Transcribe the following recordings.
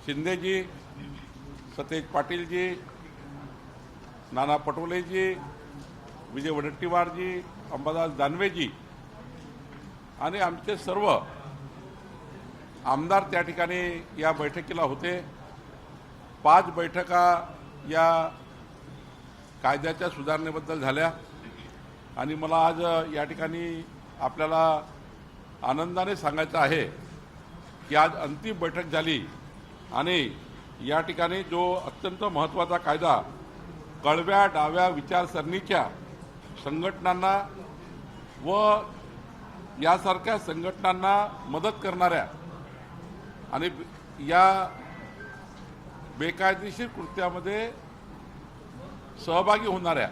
शिंदेजी, सतेज पाटीलजी, नाना पटोलेजी, विजय वडेट्टीवारजी, अंबादास दानवेजी आणि आमचे सर्व आमदार त्या ठिकाणी या बैठकीला होते। 5 बैठका या कायद्याच्या सुधारणेबद्दल झाल्या आणि मला आज या ठिकाणी आपल्याला आनंदाने सांगायचं आहे की आज अंतिम बैठक झाली आणि या ठिकाणी जो अत्यंत महत्त्वाचा कायदा कळव्या डाव्या विचारसरणीच्या संघटनांना व यासारख्या संघटनांना मदत करणाऱ्या आणि या बेकायदेशीर कृत्यामध्ये सहभागी होणाऱ्या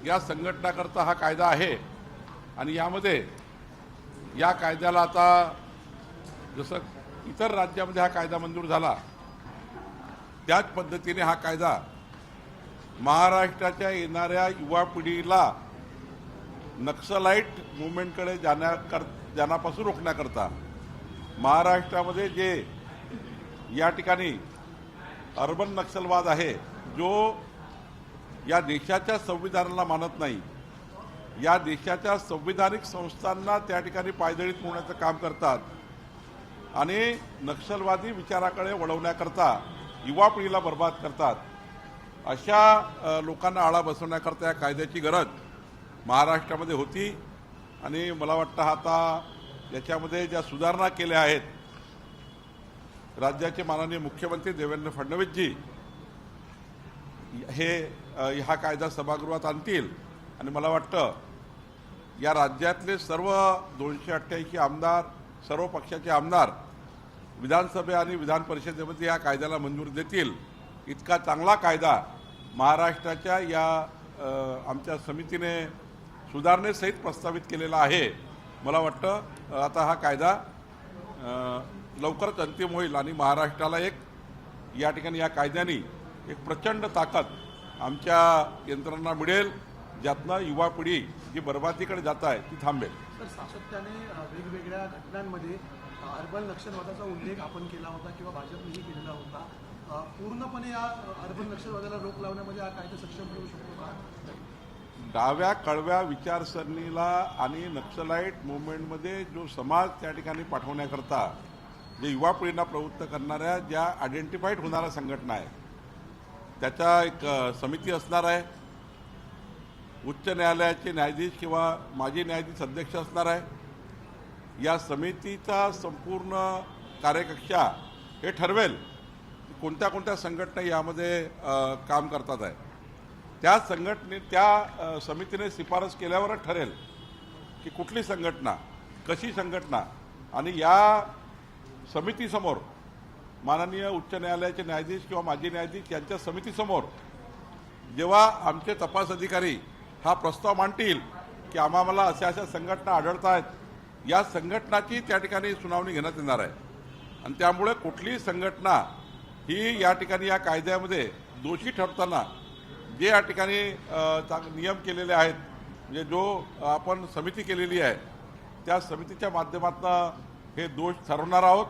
या संघटनाकरता हा कायदा आहे आणि यामध्ये या कायद्याला आता जसं इतर राज्यामध्ये हा कायदा मंजूर झाला त्याच पद्धतीने हा कायदा महाराष्ट्राच्या येणाऱ्या युवा पिढीला नक्सलाइट मूवमेंटकडे जाण्यापासून रोखण्याकरता महाराष्ट्रामध्ये जे या ठिकाणी अर्बन नक्षलवाद आहे जो या देशाच्या संविधानाला मानत नाही, या देशाच्या संविधानिक संस्थांना त्या ठिकाणी पायदळीत होण्याचं काम करतात आणि नक्षलवादी विचाराकडे वळवण्याकरता युवा पिढीला बर्बाद करतात, अशा लोकांना आळा बसवण्याकरता या कायद्याची गरज महाराष्ट्रामध्ये होती आणि मला वाटतं आता याच्यामध्ये ज्या सुधारणा केल्या आहेत राज्याचे माननीय मुख्यमंत्री देवेंद्र फडणवीसजी हा कायदा सभागृहात आणतील आणि मला वाटतं या राज्यातले सर्व 288 आमदार, सर्व पक्षाचे आमदार विधानसभे आणि विधान परिषदेमध्ये या कायद्याला मंजुरी देतील। इतका चांगला कायदा महाराष्ट्राच्या या आमच्या समितीने सुधारणेसहित प्रस्तावित केलेला आहे। मला वाटतं आता हा कायदा लवकरच अंतिम होईल आणि महाराष्ट्राला एक या ठिकाणी या कायद्याने एक प्रचंड ताकद आमच्या यंत्रणांना मिळेल, ज्यातनं युवा पिढी जी बर्बादीकडे जात आहे ती थांबेल। तर सातत्याने वेगवेगळ्या घटनांमध्ये अर्बन नक्षलवादाचा उल्लेख आपण केला होता किंवा भाजपनेही केलेला होता। पूर्णपणे या अर्बन नक्षलवादाला रोख लावण्यामध्ये हा कायदा सक्षम ठरू शकतो का? डाव्या कळव्या विचारसरणीला आणि नक्सलाइट मूवमेंटमध्ये जो समाज त्या ठिकाणी पाठवण्याकरता जे युवा पिढींना प्रवृत्त करणाऱ्या ज्या आयडेंटिफाईड होणाऱ्या संघटना आहे त्याचा एक समिती असणार आहे। उच्च न्यायालयाचे न्यायाधीश किंवा माजी न्यायाधीश अध्यक्ष असणार आहे। या समितीचा संपूर्ण कार्यकक्षा हे ठरवेल कोणत्या कोणत्या संघटना यामध्ये काम करतात आहे। त्या समितीने शिफारस केल्यावरच ठरेल की कुठली संघटना, कशी संघटना आणि या समितीसमोर माननीय उच्च न्यायालयाचे न्यायाधीश किंवा माजी न्यायाधीश यांच्या समितीसमोर जेव्हा आमचे तपास अधिकारी हा प्रस्ताव मांडतील की आम्हाला अशा अशा संघटना आढळत आहेत, या संघटनाची त्या ठिकाणी सुनावणी घेण्यात येणार आहे आणि त्यामुळे कुठलीही संघटना ही या ठिकाणी या कायद्यामध्ये दोषी ठरताना जे या ठिकाणी नियम केलेले आहेत म्हणजे जो आपण समिती केलेली आहे त्या समितीच्या माध्यमातून हे दोष ठरवणार आहोत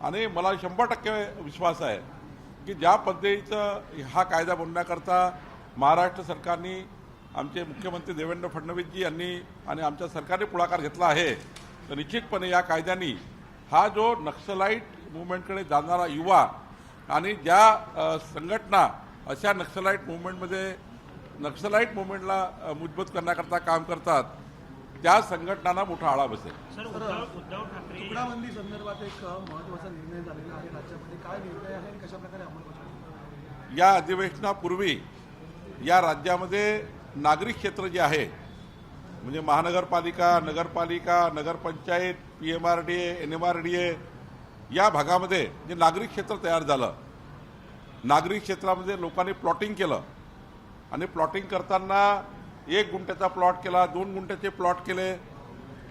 आणि मला 100% विश्वास आहे की ज्या पद्धतीचं हा कायदा बनवण्याकरता महाराष्ट्र सरकारने आमचे मुख्यमंत्री देवेंद्र फडणवीसजी यांनी आणि आमच्या सरकारने पुढाकार घेतला आहे तर निश्चितपणे या कायद्याने हा जो नक्सलाइट मूवमेंटकडे जाणारा युवा आणि ज्या संघटना अशा नक्सलाइट मूवमेंटला मजबूत करण्याकरता काम करतात त्या संघटनांना मोठा आळा बसेल। तुकडाबंदी संदर्भात एक महत्त्वाचा निर्णय झालेला आहे राज्यामध्ये, काय निर्णय आहे आणि कशा प्रकारे अंमलबजावणी? या अधिवेशनापूर्वी या राज्यामध्ये नागरिक क्षेत्र जे आहे म्हणजे महानगरपालिका, नगरपालिका, नगरपंचायत, PMRDA, NMRDA या भागामध्ये जे नागरिक क्षेत्र तयार झालं, नागरिक क्षेत्रामध्ये लोकांनी प्लॉटिंग केलं आणि प्लॉटिंग करताना 1 गुंठ्याचा प्लॉट केला, 2 गुंठ्याचे प्लॉट केले,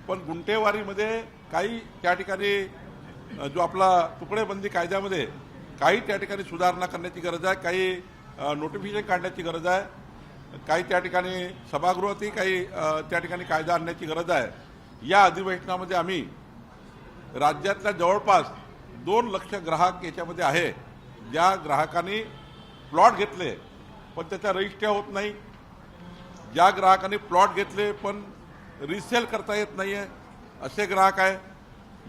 पण गुंठेवारीमध्ये काही त्या ठिकाणी जो आपला तुकडेबंदी कायद्यामध्ये काही त्या ठिकाणी सुधारणा करण्याची गरज आहे, काही नोटिफिकेशन काढण्याची गरज आहे, काही त्या ठिकाणी सभागृहातही काही त्या ठिकाणी कायदा आणण्याची गरज आहे। या अधिवेशनामध्ये आम्ही राज्यातल्या जवळपास 2 लक्ष ग्राहक याच्यामध्ये आहे, ज्या ग्राहकांनी प्लॉट घेतले पण त्याच्या रजिस्ट्र्या होत नाही, ज्या ग्राहकांनी प्लॉट घेतले पण रिसेल करता येत नाही आहे, असे ग्राहक आहे.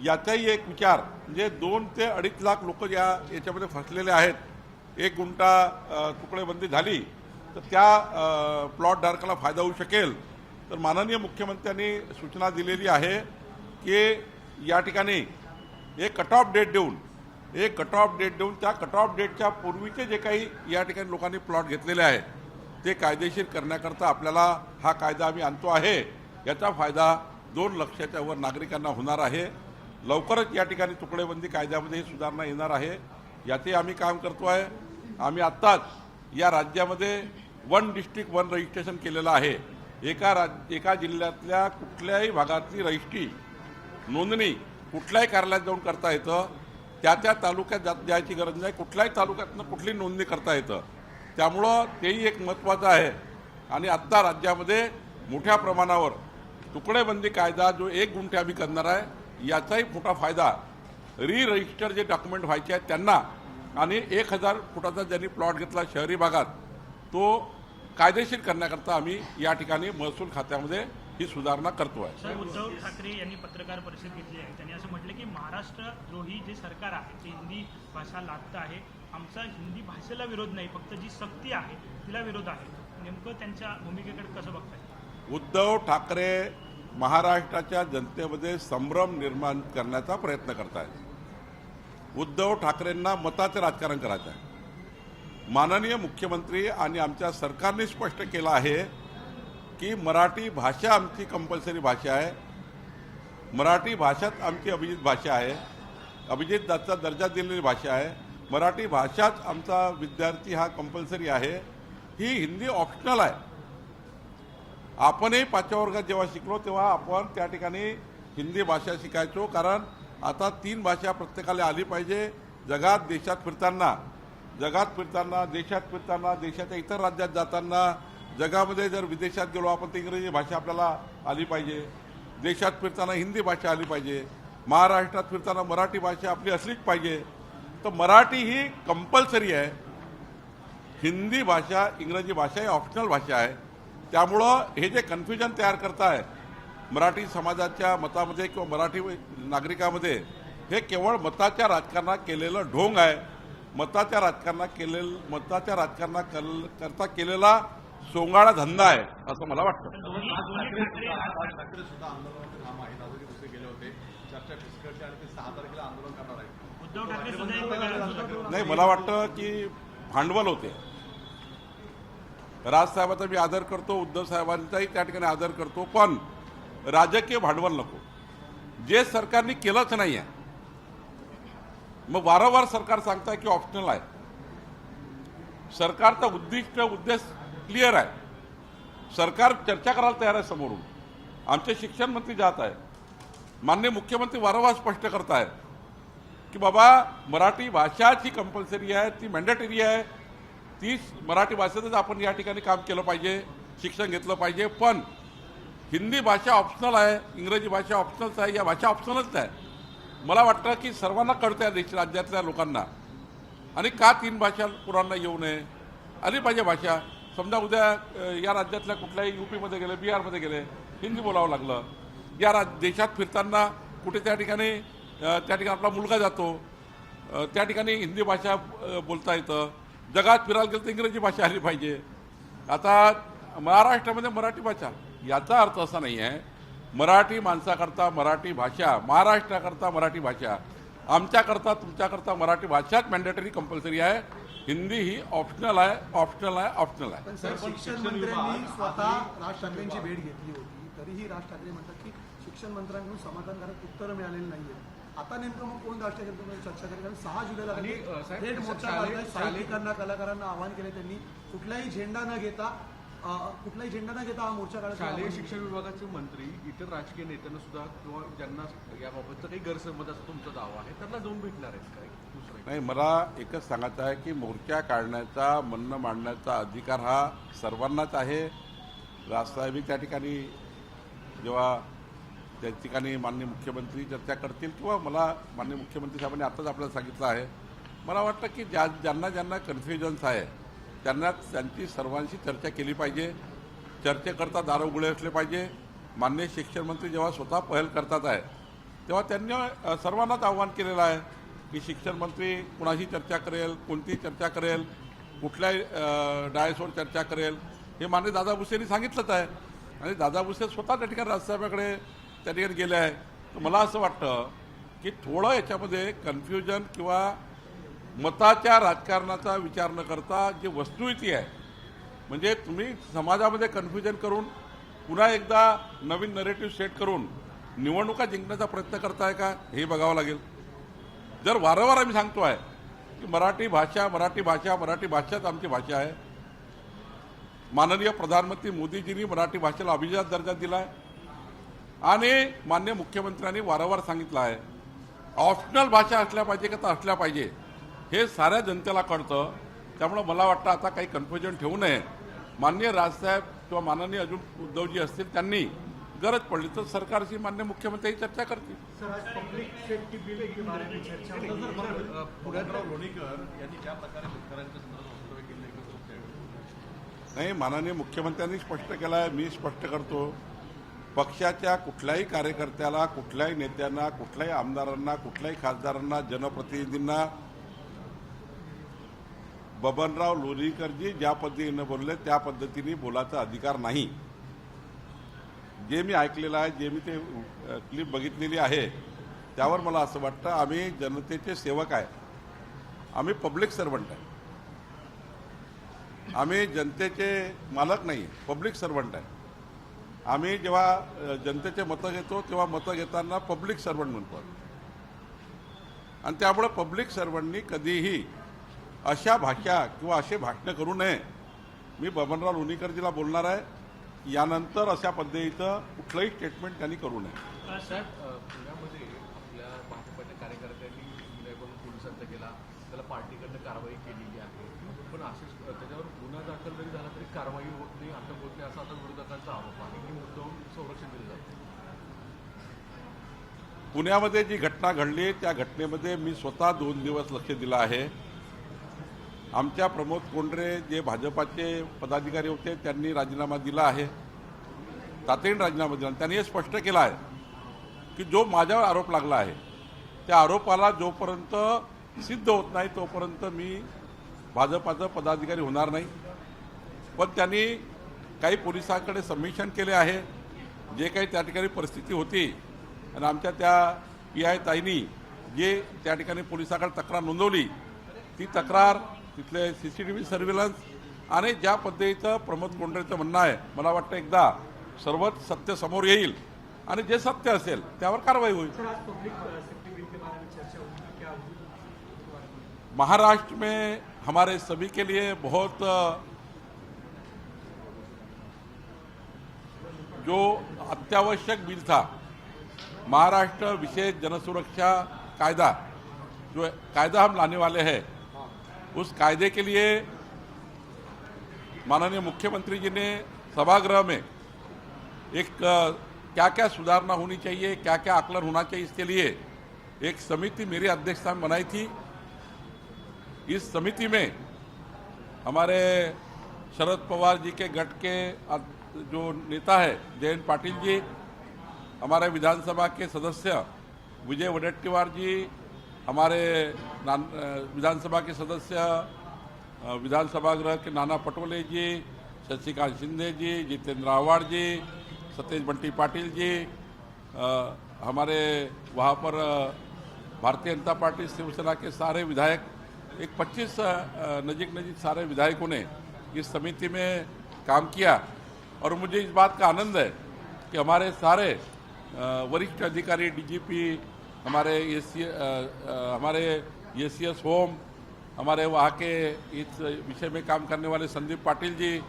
याचाही एक विचार, म्हणजे 2 ते 2.5 लाख लोक याच्यामध्ये फसलेले आहेत. 1 गुंठा तुकडेबंदी झाली तर त्या प्लॉट धारकाला फायदा होऊ शकेल. तर माननीय मुख्यमंत्र्यांनी सूचना दिलेली आहे की या ठिकाणी एक कट ऑफ डेट देऊन त्या कट ऑफ डेटच्या पूर्वीचे जे काही या ठिकाणी लोकांनी प्लॉट घेतलेले आहेत ते कायदेशीर करण्याकरता आपल्याला हा कायदा आम्ही आणतो आहे. याचा फायदा 2 लक्षाच्या वर नागरिकांना होणार आहे. लवकरच या ठिकाणी तुकडेबंदी कायद्यामध्ये ही सुधारणा येणार आहे. याचे आम्ही काम करतो आहे. आम्ही आत्ताच या राज्यामध्ये 1 डिस्ट्रिक्ट 1 रजिस्ट्रेशन केलेलं आहे. एका जिल्ह्यातल्या कुठल्याही भागातली रजिस्ट्री नोंदणी कुठल्याही कार्यालयात जाऊन करता येतं. त्या तालुक्यात जायची गरज नाही. कुठल्याही तालुक्यातनं कुठली नोंदणी करता येतं. त्यामुळं तेही एक महत्त्वाचं आहे. आणि आत्ता राज्यामध्ये मोठ्या प्रमाणावर तुकडेबंदी कायदा जो 1 गुंठे आम्ही करणार आहे याचाही मोठा फायदा रजिस्टर जे डॉक्युमेंट व्हायचे आहेत त्यांना आणि 1000 फुटाचा ज्यांनी प्लॉट घेतला शहरी भागात तो कायदेशीर करण्याकरता आम्ही या ठिकाणी महसूल खात्यामध्ये ही सुधारणा करतो आहे. सर, उद्धव ठाकरे यांनी पत्रकार परिषद घेतली आहे. त्यांनी असं म्हटलं की महाराष्ट्रद्रोही जे सरकार आहे ते हिंदी भाषा लादतं आहे. आमचा हिंदी भाषेला विरोध नाही, फक्त जी सक्ती आहे तिला विरोध आहे. नेमकं त्यांच्या भूमिकेकडे कसं बघताय? उद्धव ठाकरे महाराष्ट्राच्या जनतेमध्ये संभ्रम निर्माण करण्याचा प्रयत्न करत आहेत. उद्धव ठाकरेंना मताचं राजकारण करायचं आहे. माननीय मुख्यमंत्री आणि आमच्या सरकारने स्पष्ट केलं आहे की मराठी भाषा आमची कंपल्सरी भाषा आहे. मराठी भाषाच आमची अभिजित भाषा आहे. अभिजितचा दर्जा दिलेली भाषा आहे. मराठी भाषाच आमचा विद्यार्थी हा कंपल्सरी आहे. ही हिंदी ऑप्शनल आहे. आपणही 5व्या वर्गात जेव्हा शिकलो तेव्हा आपण त्या ठिकाणी हिंदी भाषा शिकायचो. कारण आता 3 भाषा प्रत्येकाला आली पाहिजे. देशात फिरताना, देशात फिरताना, देशाच्या इतर राज्यात जाताना, जगामध्ये जर विदेशात गेलो आपण तर इंग्रजी भाषा आपल्याला आली पाहिजे. देशात फिरताना हिंदी भाषा आली पाहिजे. महाराष्ट्रात फिरताना मराठी भाषा आपली असलीच पाहिजे. तर मराठी ही कंपल्सरी आहे. हिंदी भाषा, इंग्रजी भाषा ही ऑप्शनल भाषा आहे. त्यामुळं हे जे कन्फ्युजन तयार करताय मराठी समाजाच्या मतामध्ये किंवा मराठी नागरिकांमध्ये, हे केवळ मताच्या राजकारणात केलेलं ढोंग आहे. मताच्या राजकारणाकरता केलेला सोंगाळा धंदा आहे असं मला वाटतं. ठाकरे सुद्धा आंदोलनामध्ये ठाम आहेत. अजूनही दुसरे गेले होते. चर्चा फिसकटली आणि ते 6 तारखेला आंदोलन करणार आहेत. उद्धव ठाकरे सुद्धा नाही, मला वाटतं की भांडवल होते. राजसाहेबांचा मी आदर करतो, उद्धव साहेबांचाही त्या ठिकाणी आदर करतो, पण राजकीय भांडवल नको. जे सरकारने केलंच नाही आहे. मग वारंवार सरकार सांगताय की ऑप्शनल आहे. सरकारचा उद्देश क्लिअर आहे. सरकार चर्चा करायला तयार आहे समोरून. आमचे शिक्षण मंत्री जात आहे. माननीय मुख्यमंत्री वारंवार स्पष्ट करतायत की बाबा मराठी भाषाच ही कंपल्सरी आहे, ती मॅन्डेटरी आहे. ती मराठी भाषेतच आपण या ठिकाणी काम केलं पाहिजे, शिक्षण घेतलं पाहिजे. पण हिंदी भाषा ऑप्शनल आहे, इंग्रजी भाषा ऑप्शनलच आहे, या भाषा ऑप्शनलच आहे. मला वाटतं की सर्वांना कळतं या राज्यातल्या लोकांना. आणि का 3 भाषा पुरांना येऊ नये? आली पाहिजे भाषा. समजा उद्या या राज्यातल्या कुठल्याही UPमध्ये गेले, बिहारमध्ये गेले, हिंदी बोलावं लागलं. या देशात फिरताना कुठे त्या ठिकाणी आपला मुलगा जातो, त्या ठिकाणी हिंदी भाषा बोलता येतं. जगात फिरायला गेलं तर इंग्रजी भाषा आली पाहिजे. आता महाराष्ट्रामध्ये मराठी भाषा, याचा अर्थ असा नाही आहे मराठी माणसाकरता मराठी भाषा, महाराष्ट्राकरता मराठी भाषा, आमच्याकरता तुमच्याकरता मराठी भाषाच मॅन्डेटरी कंपल्सरी आहे. हिंदी ही ऑप्शनल आहे. पण सर, शिक्षण मंत्र्यांनी स्वतः राज ठाकरेंची भेट घेतली होती, तरीही राज ठाकरे म्हणतात की शिक्षण मंत्र्यांकडून समाधानकारक उत्तर मिळालेलं नाहीये. आता नेमकं मग कोण राज ठाकरेंकडून चर्चा करेल? कारण 6 जुलैला थेट मोर्चा काढताय. साहित्यिकांना, कलाकारांना आवाहन केलं त्यांनी. कुठलाही झेंडा न घेता हा मोर्चा काढायचा. शालेय शिक्षण विभागाचे मंत्री इतर राजकीय नेत्यांना सुद्धा किंवा ज्यांना याबाबतचा काही गैरसमज असं तुमचा दावा आहे त्यांना जाऊन भेटणार आहेत काय? नाही, मला एकच सांगायचं आहे की मोर्चा काढण्याचा, म्हणणं मांडण्याचा अधिकार हा सर्वांनाच आहे. राजसाहेब त्या ठिकाणी जेव्हा त्या ठिकाणी माननीय मुख्यमंत्री चर्चा करतील किंवा मला माननीय मुख्यमंत्री साहेबांनी आताच आपल्याला सांगितलं आहे. मला वाटतं की ज्यांना ज्यांना कन्फ्युजन्स आहे त्यांची सर्वांशी चर्चा केली पाहिजे. चर्चेकरता दार उघडे असले पाहिजे. माननीय शिक्षण मंत्री जेव्हा स्वतः पहल करतात आहे तेव्हा त्यांनी सर्वांनाच आव्हान केलेलं आहे की शिक्षण मंत्री कुणाशी चर्चा करेल, कोणती चर्चा करेल, कुठल्या डायसवर चर्चा करेल, हे माननीय दादा भुसेंनी सांगितलंच आहे. आणि दादा भुसे स्वतः त्या ठिकाणी राज्यसभेकडे त्या ठिकाणी गेले आहे. तर मला असं वाटतं की थोडं याच्यामध्ये कन्फ्युजन किंवा मताच्या राजकारणाचा विचार न करता जी वस्तुस्थिती आहे, म्हणजे तुम्ही समाजामध्ये कन्फ्युजन करून पुन्हा एकदा नवीन नरेटिव्ह सेट करून निवडणुका जिंकण्याचा प्रयत्न करताय का हे बघावं लागेल. जर वारंवार आम्ही सांगतो आहे की मराठी भाषाच आमची भाषा आहे. माननीय प्रधानमंत्री मोदीजींनी मराठी भाषेला अभिजात दर्जा दिला आहे आणि माननीय मुख्यमंत्र्यांनी वारंवार सांगितलं आहे ऑप्शनल भाषा असल्या पाहिजे का असल्या पाहिजे हे साऱ्या जनतेला कळतं. त्यामुळे मला वाटतं आता काही कन्फ्युजन ठेवू नये. माननीय राजसाहेब किंवा माननीय अजून उद्धवजी असतील त्यांनी गरज पडली तर सरकारशी माननीय मुख्यमंत्री चर्चा करतील. पुण्यातराव लोणीकर यांनी ज्या प्रकारे शेतकऱ्यांच्या संदर्भात वक्तव्य केलं नाही, माननीय मुख्यमंत्र्यांनी स्पष्ट केलं आहे, मी स्पष्ट करतो. पक्षाच्या कुठल्याही कार्यकर्त्याला, कुठल्याही नेत्यांना, कुठल्याही आमदारांना, कुठल्याही खासदारांना, जनप्रतिनिधींना बबनराव लोणीकरजी ज्या पद्धतीने बोलले त्या पद्धतीने बोलायचा अधिकार नाही. जे मी ऐकलेलं आहे, जे मी ते क्लिप बघितलेली आहे त्यावर मला असं वाटतं आम्ही जनतेचे सेवक आहे, आम्ही पब्लिक सर्वंट आहे, आम्ही जनतेचे मालक नाही, पब्लिक सर्वंट आहे. आम्ही जेव्हा जनतेचे मतं घेतो तेव्हा मतं घेताना पब्लिक सर्वंट म्हणतो आणि त्यामुळे पब्लिक सर्वंटनी कधीही अशा भाषा किंवा असे भाषणं करू नये. मी बबनराव लोणीकरजीला बोलणार आहे, यानंतर अशा पद्धतीचं कुठलंही स्टेटमेंट त्यांनी करू नये. पुण्यामध्ये आपल्या भाजपच्या कार्यकर्त्यांनी पुण्याकडून पोलिसांचा केला, त्याला पार्टीकडनं कारवाई केलेली आहे. पण असेच त्याच्यावर गुन्हा दाखल जरी झाला तरी कारवाई होत नाही, अटक होत नाही असा आता विरोधकांचा आरोप आहे की मुद्दाम संरक्षण दिलं जातं. पुण्यामध्ये जी घटना घडली त्या घटनेमध्ये मी स्वतः 2 दिवस लक्ष दिलं आहे. आमच्या प्रमोद कोंडरे जे भाजपाचे पदाधिकारी होते त्यांनी राजीनामा दिला आहे, तातडीने राजीनामा दिला. त्यांनी हे स्पष्ट केलं आहे की जो माझ्यावर आरोप लागला आहे त्या आरोपाला जोपर्यंत सिद्ध होत नाही तोपर्यंत मी भाजपाचा पदाधिकारी होणार नाही. पण त्यांनी काही पोलिसांकडे सबमिशन केले आहे, जे काही त्या ठिकाणी परिस्थिती होती आणि आमच्या त्या PI ताईंनी जे त्या ठिकाणी पोलिसांकडे तक्रार नोंदवली ती तक्रार, तिथले CCTV सर्व्हिलन्स आणि ज्या पद्धतीचं प्रमोद कोंडरेचं म्हणणं आहे, मला वाटतं एकदा सर्वच सत्य समोर येईल आणि जे सत्य असेल त्यावर कारवाई होईल. महाराष्ट्र में हमारे सभी के लिए बहुत जो अत्यावश्यक बिल था, महाराष्ट्र विशेष जनसुरक्षा कायदा, जो कायदा हम लाने वाले हैं, उस कायदे के लिए माननीय मुख्यमंत्री जी ने सभागृह में एक क्या क्या सुधारना होनी चाहिए, क्या क्या आकलन होना चाहिए, इसके लिए एक समिति मेरी अध्यक्षता में बनाई थी. इस समिति में हमारे शरद पवार जी के गठ के जो नेता है जयंत पाटिल जी, हमारे विधानसभा के सदस्य विजय वडेट्टीवार जी, हमारे विधानसभा के सदस्य विधानसभा गृह के नाना पटोले जी, शशिकांत शिंदे जी, जितेंद्र आव्हाड जी, सतेज बंटी पाटिल जी, हमारे वहाँ पर भारतीय जनता पार्टी शिवसेना के सारे विधायक, एक 25 नजीक सारे विधायकों ने इस समिति में काम किया. और मुझे इस बात का आनंद है कि हमारे सारे वरिष्ठ अधिकारी, DGP, हमारे ACS होम, हमारे वहाँ के इस विषय में काम करने वाले संदीप पाटिल जी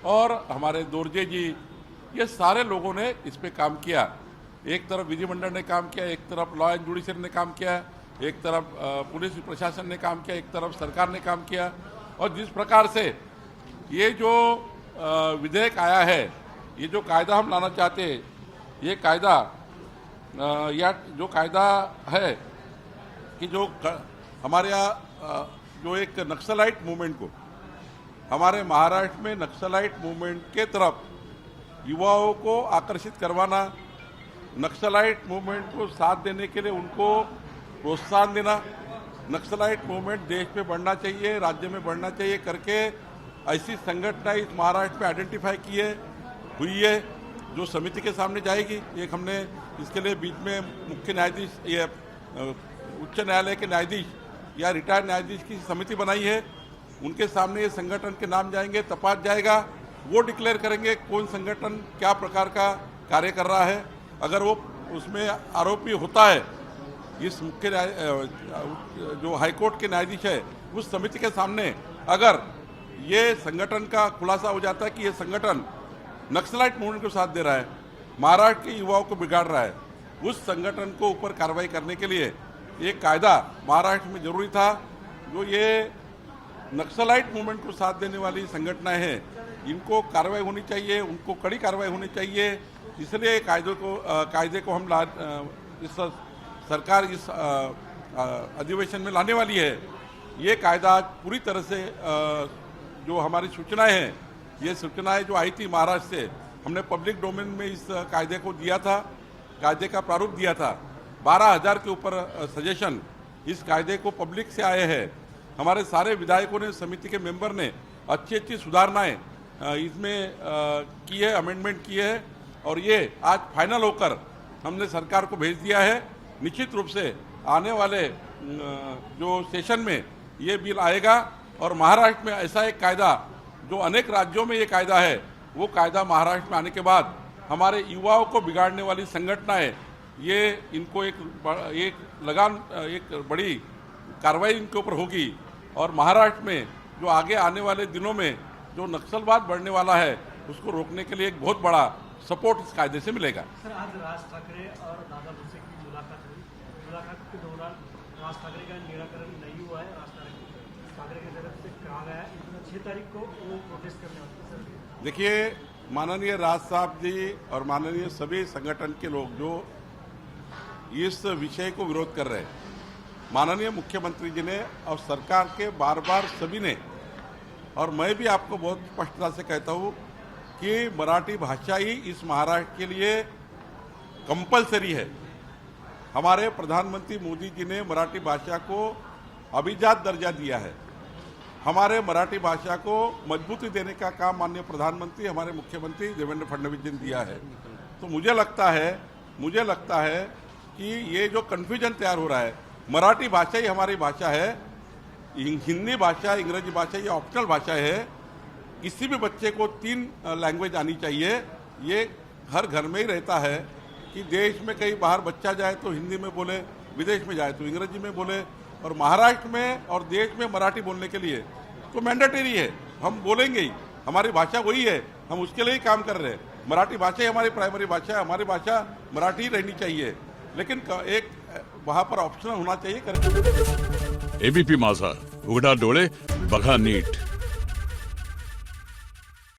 और हमारे दोरजे जी, ये सारे लोगों ने इस पे काम किया. एक तरफ विधिमंडल ने काम किया, एक तरफ लॉ एंड जुडिशरी ने काम किया, एक तरफ पुलिस प्रशासन ने काम किया, एक तरफ सरकार ने काम किया. और जिस प्रकार से ये जो विधेयक आया है, ये जो कायदा हम लाना चाहते हैं, ये कायदा या जो कायदा है कि जो हमारे यहाँ जो एक नक्सलाइट मूवमेंट को हमारे महाराष्ट्र में नक्सलाइट मूवमेंट के तरफ युवाओं को आकर्षित करवाना, नक्सलाइट मूवमेंट को साथ देने के लिए उनको प्रोत्साहन देना, नक्सलाइट मूवमेंट देश में बढ़ना चाहिए, राज्य में बढ़ना चाहिए करके ऐसी संगठन इस महाराष्ट्र में आइडेंटिफाई हुई है जो समिति के सामने जाएगी। एक हमने इसके लिए बीच में मुख्य न्यायाधीश ये उच्च न्यायालय के न्यायाधीश या रिटायर्ड न्यायाधीश की समिति बनाई है, उनके सामने ये संगठन के नाम जाएंगे, तपास जाएगा, वो डिक्लेयर करेंगे कौन संगठन क्या प्रकार का कार्य कर रहा है। अगर वो उसमें आरोपी होता है, इस मुख्य जो हाईकोर्ट के न्यायाधीश है उस समिति के सामने अगर ये संगठन का खुलासा हो जाता है कि ये संगठन नक्सलाइट मूवमेंट को साथ दे रहा है, महाराष्ट्र के युवाओं को बिगाड़ रहा है, उस संगठन को ऊपर कार्रवाई करने के लिए एक कायदा महाराष्ट्र में जरूरी था। जो ये नक्सलाइट मूवमेंट को साथ देने वाली संगठनें हैं, इनको कार्रवाई होनी चाहिए, उनको कड़ी कार्रवाई होनी चाहिए। इसलिए कायदे को हम इस सरकार इस अधिवेशन में लाने वाली है। ये कायदा पूरी तरह से जो हमारी सूचनाएं हैं, ये सूचनाएं जो आई थी महाराष्ट्र से, हमने पब्लिक डोमेन में इस कायदे को दिया था, कायदे का प्रारूप दिया था। 12,000 के ऊपर सजेशन इस कायदे को पब्लिक से आए हैं। हमारे सारे विधायकों ने, समिति के मेंबर ने अच्छी अच्छी सुधारणाएं इसमें की है, अमेंडमेंट किए है और ये आज फाइनल होकर हमने सरकार को भेज दिया है। निश्चित रूप से आने वाले जो सेशन में ये बिल आएगा और महाराष्ट्र में ऐसा एक कायदा, जो अनेक राज्यों में ये कायदा है, वो कायदा महाराष्ट्र में आने के बाद हमारे युवाओं को बिगाड़ने वाली संगठनें, ये इनको एक बड़ी कार्रवाई इनके ऊपर होगी और महाराष्ट्र में जो आगे आने वाले दिनों में जो नक्सलवाद बढ़ने वाला है उसको रोकने के लिए एक बहुत बड़ा सपोर्ट इस कायदे से मिलेगा। सर, आज राज ठाकरे और दादा भुसे की मुलाकात हुई। मुलाकात के दौरान राज ठाकरे का निराकरण नहीं हुआ है। राज ठाकरे की तरफ से कहा गया है 6 तारीख को वो प्रोटेस्ट करने वाले हैं। देखिए, माननीय राज साहब जी और माननीय सभी संगठन के लोग जो इस विषय को विरोध कर रहे हैं, माननीय मुख्यमंत्री जी ने और सरकार के बार बार सभी ने, और मैं भी आपको बहुत स्पष्टता से कहता हूँ कि मराठी भाषा ही इस महाराष्ट्र के लिए कंपलसरी है। हमारे प्रधानमंत्री मोदी जी ने मराठी भाषा को अभिजात दर्जा दिया है। हमारे मराठी भाषा को मजबूती देने का काम माननीय प्रधानमंत्री, हमारे मुख्यमंत्री देवेंद्र फडणवीस जी ने दिया है। तो मुझे लगता है कि ये जो कन्फ्यूजन तैयार हो रहा है, मराठी भाषा ही हमारी भाषा है, हिंदी भाषा, अंग्रेजी भाषा ये ऑप्शनल भाषा है। किसी भी बच्चे को 3 लैंग्वेज आनी चाहिए। ये हर घर में ही रहता है कि देश में कहीं बाहर बच्चा जाए तो हिंदी में बोले, विदेश में जाए तो अंग्रेजी में बोले, और महाराष्ट्र में और देश में मराठी बोलने के लिए तो मैंडेटरी है, हम बोलेंगे ही, हमारी भाषा वही है, हम उसके लिए ही काम कर रहे हैं। मराठी भाषा ही हमारी प्राइमरी भाषा है, हमारी भाषा मराठी ही रहनी चाहिए, लेकिन एक वहाँ पर ऑप्शनल होना चाहिए। एबीपी माझा, उघडा डोळे बघा नीट।